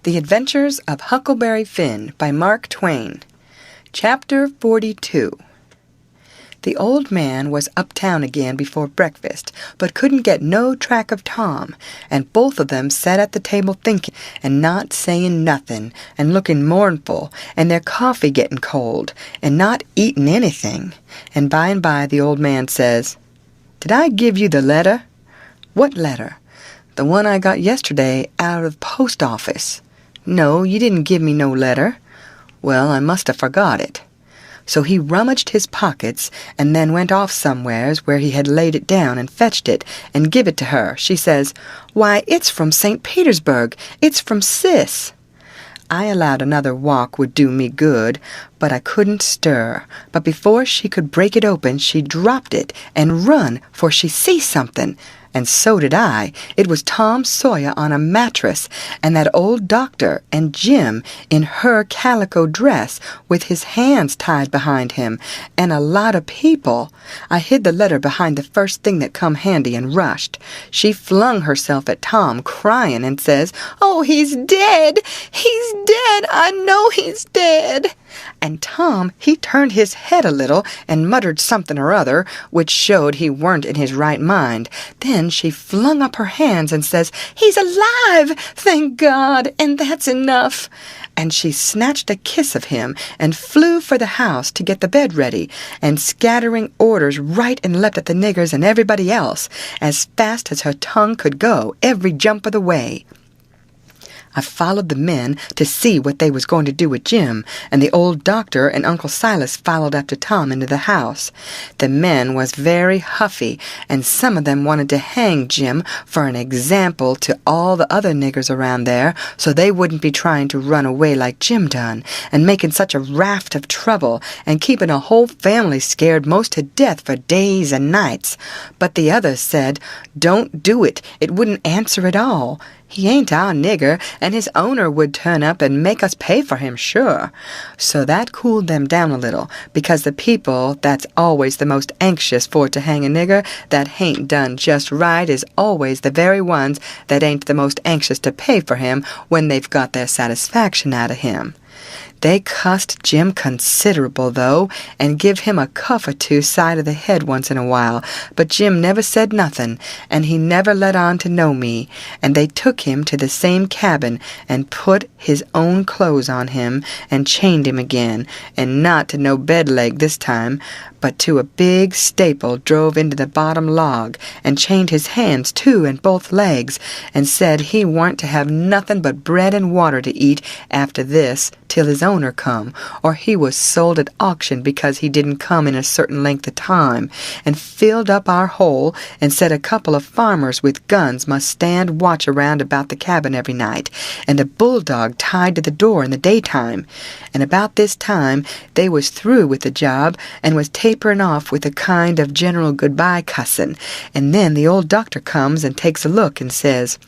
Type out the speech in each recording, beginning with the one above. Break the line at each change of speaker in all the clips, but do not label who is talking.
The Adventures of Huckleberry Finn by Mark Twain. Chapter 42. The old man was uptown again before breakfast, but couldn't get no track of Tom, and both of them sat at the table thinking, and not saying nothing, and looking mournful, and their coffee getting cold, and not eating anything. And by the old man says, "Did I give you the letter?" "What letter?" "The one I got yesterday out of the post office." "No, you didn't give me no letter." "Well, I must have forgot it." So he rummaged his pockets, and then went off somewheres where he had laid it down and fetched it, and give it to her. She says, "Why, it's from St. Petersburg. It's from Sis." I allowed another walk would do me good, but I couldn't stir. But before she could break it open, she dropped it and run, for she see something. And so did I. It was Tom Sawyer on a mattress, and that old doctor, and Jim in her calico dress, with his hands tied behind him, and a lot of people. I hid the letter behind the first thing that come handy and rushed. She flung herself at Tom, crying, and says, "Oh, he's dead! He's dead! I know he's dead!" And Tom, he turned his head a little, and muttered something or other, which showed he weren't in his right mind. Then she flung up her hands and says, "He's alive! Thank God! And that's enough!" And she snatched a kiss of him, and flew for the house to get the bed ready, and scattering orders right and left at the niggers and everybody else, as fast as her tongue could go, every jump of the way. I followed the men to see what they was going to do with Jim, and the old doctor and Uncle Silas followed after Tom into the house. The men was very huffy, and some of them wanted to hang Jim for an example to all the other niggers around there, so they wouldn't be trying to run away like Jim done, and making such a raft of trouble, and keeping a whole family scared most to death for days and nights. But the others said, "Don't do it. It wouldn't answer at all. He ain't our nigger, and his owner would turn up and make us pay for him, sure." So that cooled them down a little, because the people that's always the most anxious for to hang a nigger that hain't done just right is always the very ones that ain't the most anxious to pay for him when they've got their satisfaction out of him. They cussed Jim considerable, though, and give him a cuff or two side of the head once in a while, but Jim never said nothing, and he never let on to know me, and they took him to the same cabin, and put his own clothes on him, and chained him again, and not to no bed leg this time, but to a big staple drove into the bottom log, and chained his hands too, and both legs, and said he warn't to have nothing but bread and water to eat after this till his owner come, or he was sold at auction because he didn't come in a certain length of time, and filled up our hole, and said a couple of farmers with guns must stand watch around about the cabin every night, and a bulldog tied to the door in the daytime. And about this time they was through with the job, and was tapering off with a kind of general goodbye cussin', and then the old doctor comes and takes a look and says,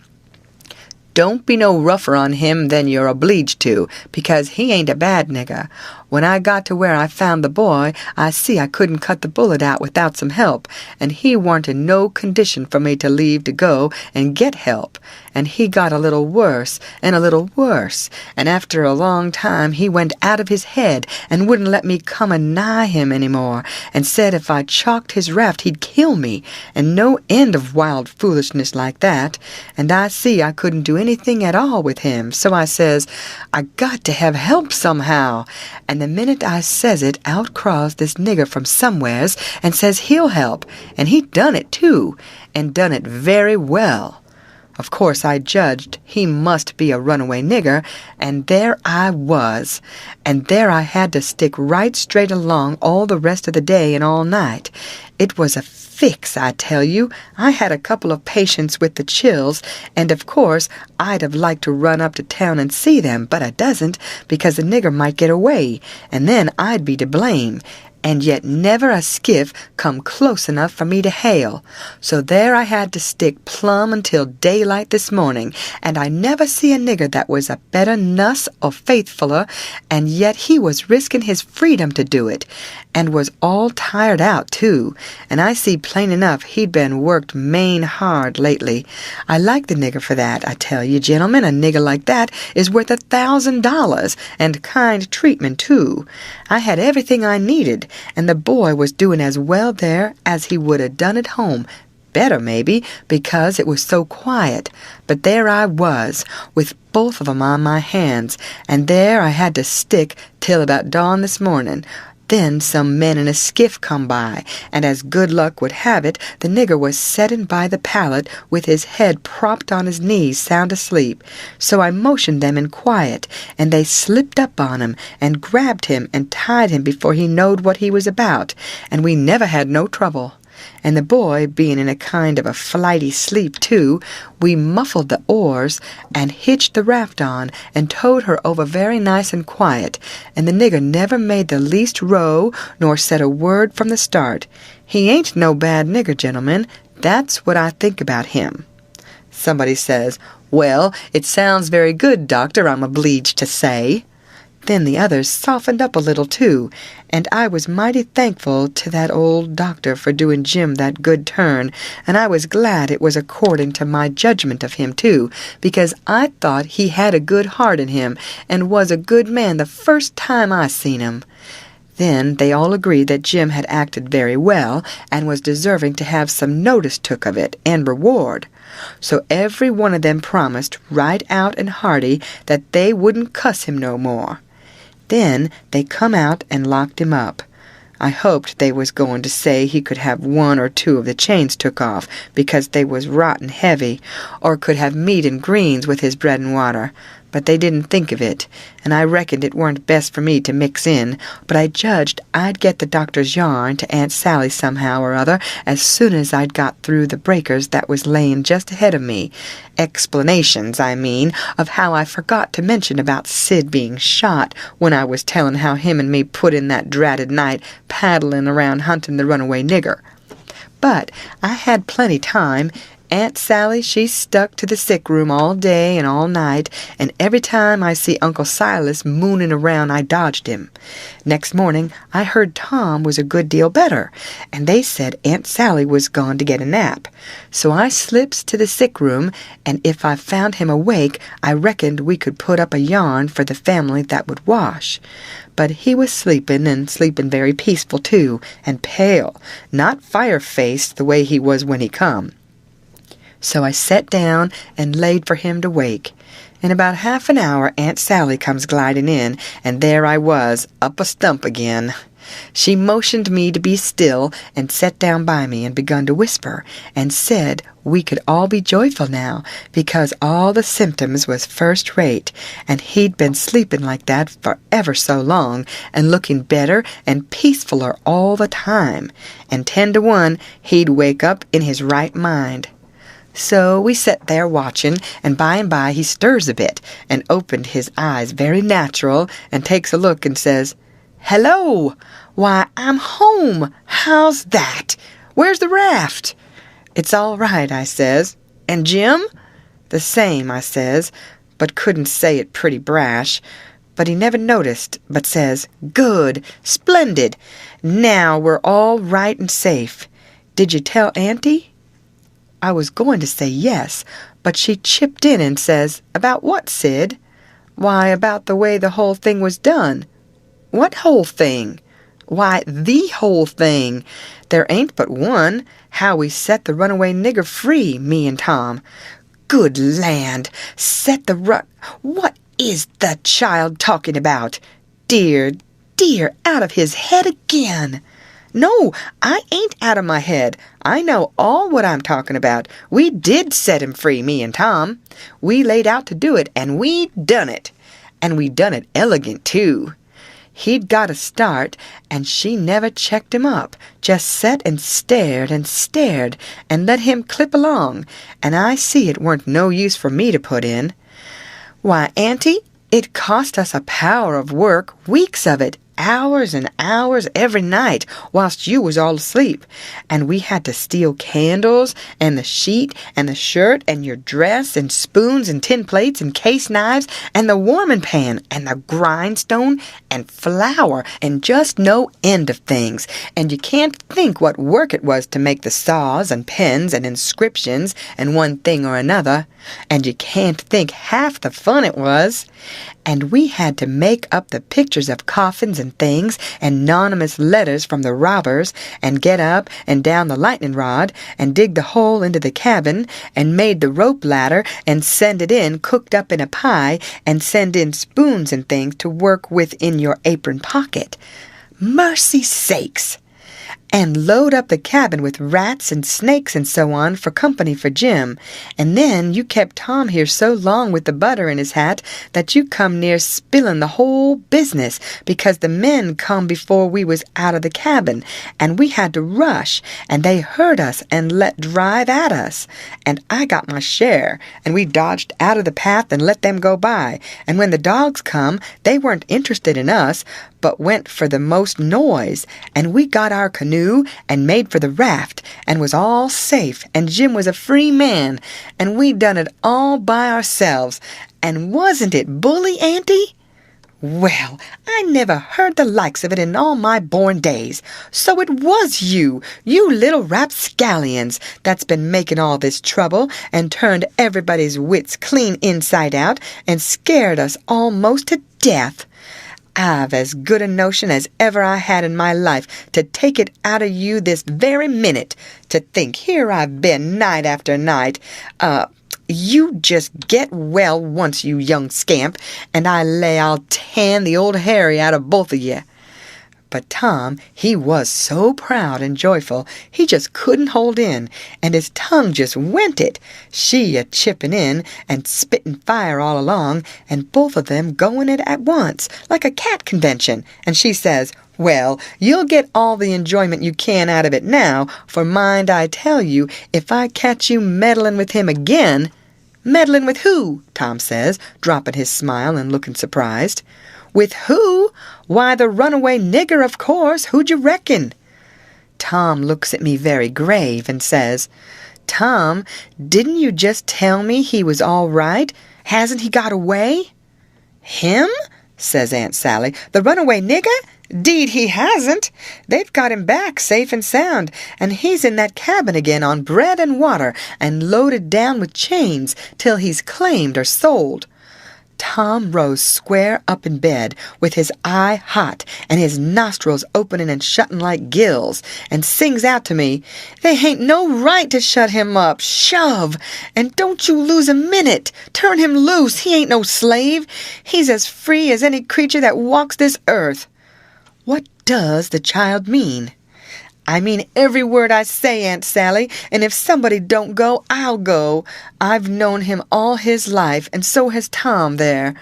"Don't be no rougher on him than you're obleeged to, because he ain't a bad nigger. When I got to where I found the boy, I see I couldn't cut the bullet out without some help, and he warn't in no condition for me to leave to go and get help. And he got a little worse, and a little worse, and after a long time he went out of his head, and wouldn't let me come nigh him any more, and said if I chalked his raft he'd kill me, and no end of wild foolishness like that. And I see I couldn't do anything at all with him, so I says, I got to have help somehow. And the minute I says it, out crawls this nigger from somewheres, and says he'll help, and he done it too, and done it very well. Of course I judged he must be a runaway nigger, and there I was, and there I had to stick right straight along all the rest of the day and all night. It was a fix, I tell you. I had a couple of patients with the chills, and of course I'd have liked to run up to town and see them, but I doesn't, because the nigger might get away, and then I'd be to blame. and yet never a skiff come close enough for me to hail. So there I had to stick plumb until daylight this morning, and I never see a nigger that was a better nuss or faithfuller, and yet he was risking his freedom to do it, and was all tired out too, and I see plain enough he'd been worked main hard lately. I like the nigger for that, I tell you, gentlemen. A nigger like that is worth $1,000, and kind treatment too. I had everything I needed, and the boy was doing as well there as he would have done at home. Better, maybe, because it was so quiet. But there I was, with both of 'em on my hands, and there I had to stick till about dawn this morning. Then some men in a skiff come by, and as good luck would have it, the nigger was setting by the pallet with his head propped on his knees sound asleep. So I motioned them in quiet, and they slipped up on him and grabbed him and tied him before he knowed what he was about, and we never had no trouble. And the boy, being in a kind of a flighty sleep too, we muffled the oars and hitched the raft on and towed her over very nice and quiet, and the nigger never made the least row nor said a word from the start. He ain't no bad nigger, gentlemen. That's what I think about him. Somebody says, "Well, it sounds very good, Doctor, I'm obleeged to say." Then the others softened up a little, too, and I was mighty thankful to that old doctor for doing Jim that good turn, and I was glad it was according to my judgment of him, too, because I thought he had a good heart in him, and was a good man the first time I seen him. Then they all agreed that Jim had acted very well, and was deserving to have some notice took of it, and reward. So every one of them promised, right out and hearty, that they wouldn't cuss him no more. Then they come out and locked him up. I hoped they was going to say he could have one or two of the chains took off, because they was rotten heavy, or could have meat and greens with his bread and water. But they didn't think of it, and I reckoned it weren't best for me to mix in, but I judged I'd get the doctor's yarn to Aunt Sally somehow or other as soon as I'd got through the breakers that was layin' just ahead of me. Explanations, I mean, of how I forgot to mention about Sid being shot when I was tellin' how him and me put in that dratted night paddlin' around huntin' the runaway nigger. But I had plenty time. Aunt Sally, she stuck to the sick room all day and all night, and every time I see Uncle Silas moonin' around I dodged him. Next morning I heard Tom was a good deal better, and they said Aunt Sally was gone to get a nap. So I slips to the sick room, and if I found him awake, I reckoned we could put up a yarn for the family that would wash. But he was sleepin', and sleepin' very peaceful too, and pale, not fire-faced the way he was when he come. So I set down and laid for him to wake. In about half an hour Aunt Sally comes gliding in, and there I was, up a stump again. She motioned me to be still, and set down by me and begun to whisper, and said we could all be joyful now, because all the symptoms was first rate, and he'd been sleeping like that for ever so long, and looking better and peacefuller all the time, and 10 to 1 he'd wake up in his right mind. So we set there watching, and by he stirs a bit, and opened his eyes very natural, and takes a look and says, "Hello! Why, I'm home! How's that? Where's the raft?" "It's all right," I says. "And Jim?" "The same," I says, but couldn't say it pretty brash. But he never noticed, but says, "Good! Splendid! Now we're all right and safe. Did you tell Auntie?" I was going to say yes, but she chipped in and says, "About what, Sid?" "Why, about the way the whole thing was done." "What whole thing?" "Why, the whole thing. There ain't but one. How we set the runaway nigger free, me and Tom." "Good land! Set the What is the child talking about? Dear, out of his head again." "No, I ain't out of my head. I know all what I'm talking about. We did set him free, me and Tom. We laid out to do it, and we done it. And we done it elegant, too. He'd got a start, and she never checked him up, just set and stared, and let him clip along, and I see it weren't no use for me to put in. Why, Auntie, it cost us a power of work, weeks of it, hours and hours every night whilst you was all asleep. And we had to steal candles and the sheet and the shirt and your dress and spoons and tin plates and case knives and the warming pan and the grindstone and flour and just no end of things. And you can't think what work it was to make the saws and pens and inscriptions and one thing or another. And you can't think half the fun it was. And we had to make up the pictures of coffins and things and anonymous letters from the robbers and get up and down the lightning rod and dig the hole into the cabin and made the rope ladder and send it in cooked up in a pie and send in spoons and things to work with in your apron pocket. Mercy sakes! And load up the cabin with rats and snakes and so on for company for Jim. And then you kept Tom here so long with the butter in his hat that you come near spilling the whole business because the men come before we was out of the cabin, and we had to rush, and they heard us and let drive at us. And I got my share, and we dodged out of the path and let them go by. And when the dogs come, they weren't interested in us, but went for the most noise, and we got our canoe and made for the raft, and was all safe, and Jim was a free man, and we done it all by ourselves. And wasn't it bully, Auntie? Well, I never heard the likes of it in all my born days. So it was you little rapscallions, that's been making all this trouble, and turned everybody's wits clean inside out, and scared us almost to death. I've as good a notion as ever I had in my life to take it out of you this very minute. To think here I've been night after night. You just get well once, you young scamp, and I lay I'll tan the old Harry out of both of ye. But Tom, he was so proud and joyful, he just couldn't hold in, and his tongue just went it, she a-chipping in and spitting fire all along, and both of them going it at once, like a cat convention. And she says, "Well, you'll get all the enjoyment you can out of it now, for mind I tell you, if I catch you meddling with him again—" "Meddling with who?" Tom says, dropping his smile and looking surprised. "With who? Why, the runaway nigger, of course. Who'd you reckon?" Tom looks at me very grave and says, "Tom, didn't you just tell me he was all right? Hasn't he got away?" "Him?" says Aunt Sally. "The runaway nigger? 'Deed he hasn't. They've got him back safe and sound, and he's in that cabin again on bread and water and loaded down with chains till he's claimed or sold." Tom rose square up in bed, with his eye hot and his nostrils opening and shutting like gills, and sings out to me, "They hain't no right to shut him up. Shove! And don't you lose a minute. Turn him loose. He ain't no slave. He's as free as any creature that walks this earth." What does the child mean? "I mean every word I say, Aunt Sally, and if somebody don't go, I'll go. I've known him all his life, and so has Tom there.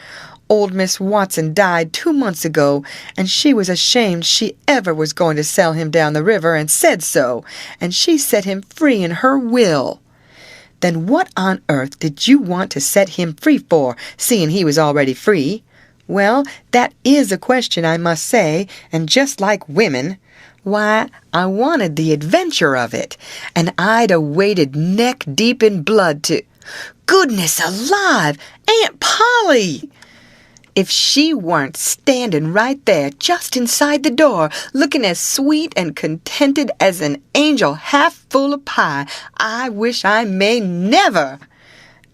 Old Miss Watson died 2 months ago, and she was ashamed she ever was going to sell him down the river, and said so, and she set him free in her will." "Then what on earth did you want to set him free for, seeing he was already free?" "Well, that is a question, I must say, and just like women. Why, I wanted the adventure of it, and I'd a waded neck deep in blood to—" "Goodness alive! Aunt Polly!" If she weren't standing right there, just inside the door, looking as sweet and contented as an angel half full of pie, I wish I may never.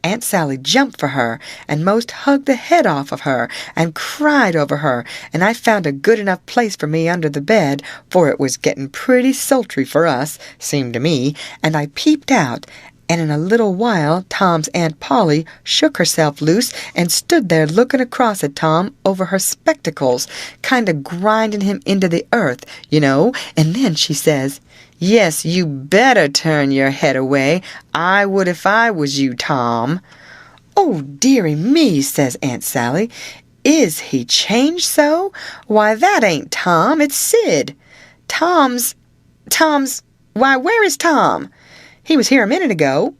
Aunt Sally jumped for her, and most hugged the head off of her, and cried over her, and I found a good enough place for me under the bed, for it was getting pretty sultry for us, seemed to me, and I peeped out, and in a little while Tom's Aunt Polly shook herself loose and stood there looking across at Tom over her spectacles, kind of grinding him into the earth, you know, and then she says, "Yes, you better turn your head away. I would if I was you, Tom." "Oh, dearie me," says Aunt Sally. "Is he changed so? Why, that ain't Tom, it's Sid. Tom's, why, where is Tom? He was here a minute ago."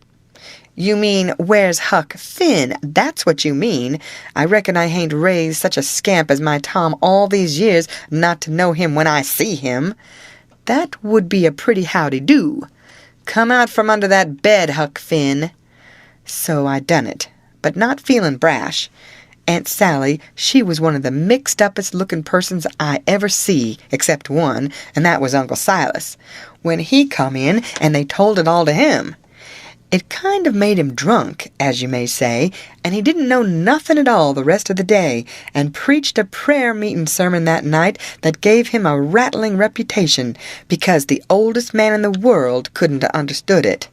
You mean, where's Huck Finn? That's what you mean. I reckon I hain't raised such a scamp as my Tom all these years not to know him when I see him. That would be a pretty howdy-do. Come out from under that bed, Huck Finn. So I done it, but not feeling brash. Aunt Sally, she was one of the mixed-uppest looking persons I ever see, except one, and that was Uncle Silas, when he come in and they told it all to him. It kind of made him drunk, as you may say, and he didn't know nothing at all the rest of the day, and preached a prayer-meeting sermon that night that gave him a rattling reputation, because the oldest man in the world couldn't have understood it.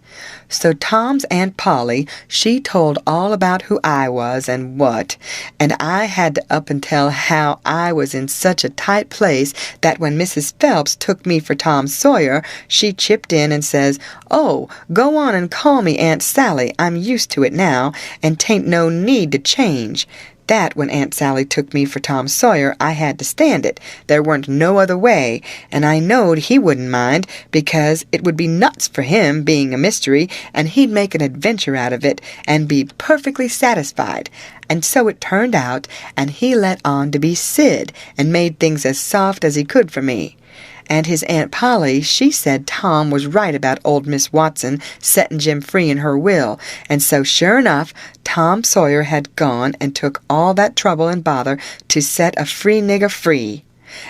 So Tom's Aunt Polly, she told all about who I was and what, and I had to up and tell how I was in such a tight place that when Mrs. Phelps took me for Tom Sawyer, she chipped in and says, "Oh, go on and call me Aunt Sally. I'm used to it now, and 'tain't no need to change." That when Aunt Sally took me for Tom Sawyer, I had to stand it. There weren't no other way, and I knowed he wouldn't mind, because it would be nuts for him, being a mystery, and he'd make an adventure out of it, and be perfectly satisfied. And so it turned out, and he let on to be Sid, and made things as soft as he could for me. And his Aunt Polly, she said Tom was right about old Miss Watson setting Jim free in her will, and so sure enough, Tom Sawyer had gone and took all that trouble and bother to set a free nigger free.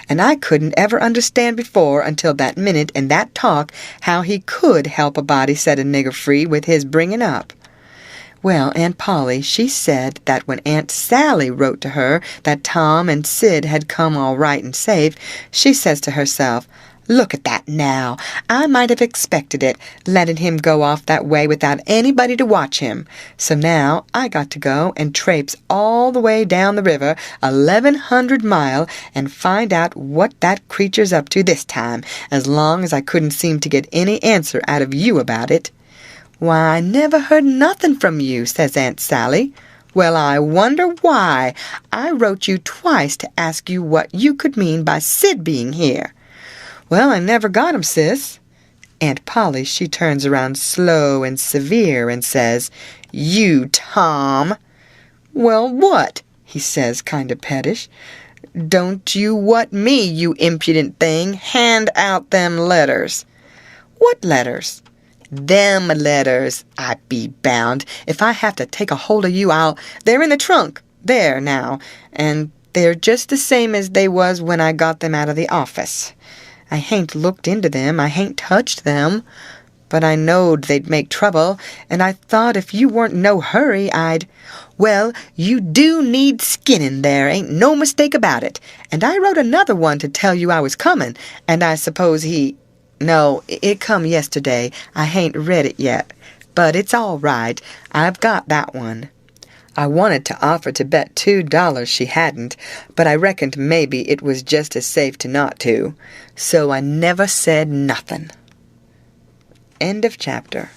And I couldn't ever understand before until that minute and that talk how he could help a body set a nigger free with his bringing up. Well, Aunt Polly, she said that when Aunt Sally wrote to her that Tom and Sid had come all right and safe, she says to herself, "Look at that now! I might have expected it, letting him go off that way without anybody to watch him. So now I got to go and traipse all the way down the river, 1,100 mile, and find out what that creature's up to this time, as long as I couldn't seem to get any answer out of you about it." "Why, I never heard nothing from you," says Aunt Sally. "Well, I wonder why. I wrote you twice to ask you what you could mean by Sid being here." "Well, I never got him, sis." Aunt Polly, she turns around slow and severe and says, "You, Tom." "Well, what?" he says, kind of pettish. "Don't you what me, you impudent thing. Hand out them letters." "What letters?" "Them letters, I be bound. If I have to take a hold of you, they're in the trunk. There, now. And they're just the same as they was when I got them out of the office. I hain't looked into them. I hain't touched them. But I knowed they'd make trouble, and I thought if you weren't no hurry, I'd—" "Well, you do need skinning there, ain't no mistake about it. And I wrote another one to tell you I was coming, and I suppose he— No, it come yesterday. I hain't read it yet. But it's all right. I've got that one." I wanted to offer to bet $2 she hadn't, but I reckoned maybe it was just as safe to not to. So I never said nothing. End of chapter.